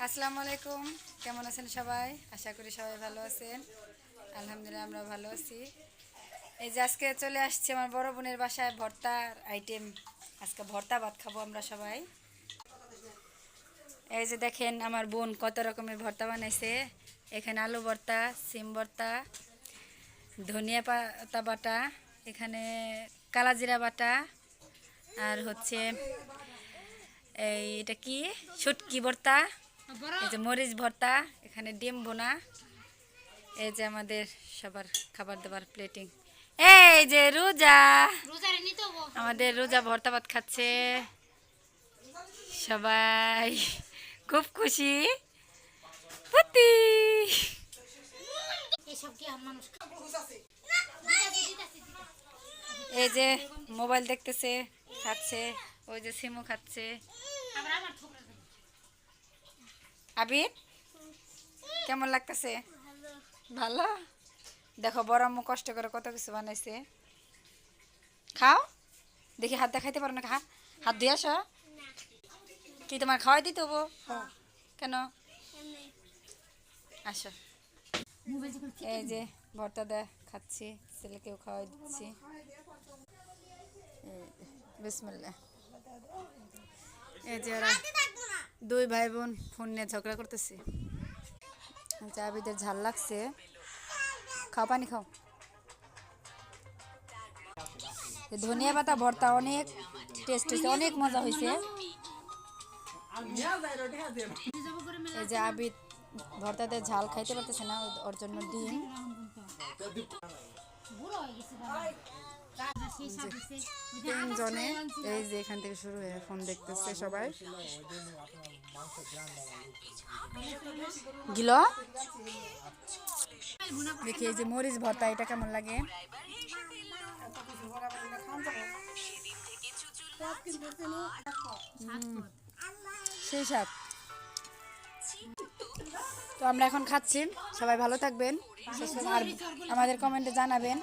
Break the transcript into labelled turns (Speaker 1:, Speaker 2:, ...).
Speaker 1: আসসালামু আলাইকুম, কেমন আছেন সবাই? আশা করি সবাই ভালো আছেন। আলহামদুলিল্লাহ আমরা ভালো আছি। এই যে আজকে চলে আসছি আমার বড় বোনের বাসায় ভর্তার আইটেম। আজকে ভর্তা ভাত খাবো আমরা সবাই। এই যে দেখেন আমার বোন কত রকমের ভর্তা বানাইছে। এখানে আলু ভর্তা, সিম ভর্তা, ধনিয়া পাতা বাটা, এখানে কালাজিরা বাটা, আর হচ্ছে এটা কি শুটকি ভর্তা, এই যে মরিচ ভর্তা, এখানে ডিম বোনা। এই যে আমাদের সবার খাবার দাবার প্লেটিং। এই যে রোজা, আমাদের রোজা ভর্তা ভাত খাচ্ছে সবাই, খুব খুশি পুতি। এই যে মোবাইল দেখতেছে, খাচ্ছে, ওই যে সিমু খাচ্ছে। আবির কেমন লাগতেছে? ভালো। দেখো বড় আম্মু কষ্ট করে কত কিছু বানাইছে। খাও দেখি, হাত দেখাইতে পারো না? হাত দিয়ে আসো। কি তোমার খাওয়াই দিতে হবো? কেন? আসো। এই যে ভর্তা দা খাচ্ছি, ছেলেকেও খাওয়াই দিচ্ছি। বিসমিল্লাহ। এই যে ওরা দুই ভাই বোন ফোন নিয়ে ঝগড়া করতেছে। আবিদের ঝাল লাগছে, খাও পানি খাও। ধনিয়া পাতা ভর্তা অনেক টেস্ট হয়েছে, অনেক মজা হয়েছে। এই যে আবিদ ভর্তাতে ঝাল খাইতে পারতেছে না, ওর জন্য ডিম। তিনজনে এই যে এখান থেকে শুরু হয়ে ফোন দেখতেছে সবাই। গিল দেখি এই যে মরিচ ভর্তা, এটা কেমন লাগে? সেই স্বাদ। তো আমরা এখন খাচ্ছি, সবাই ভালো থাকবেন আর আমাদের কমেন্টে জানাবেন।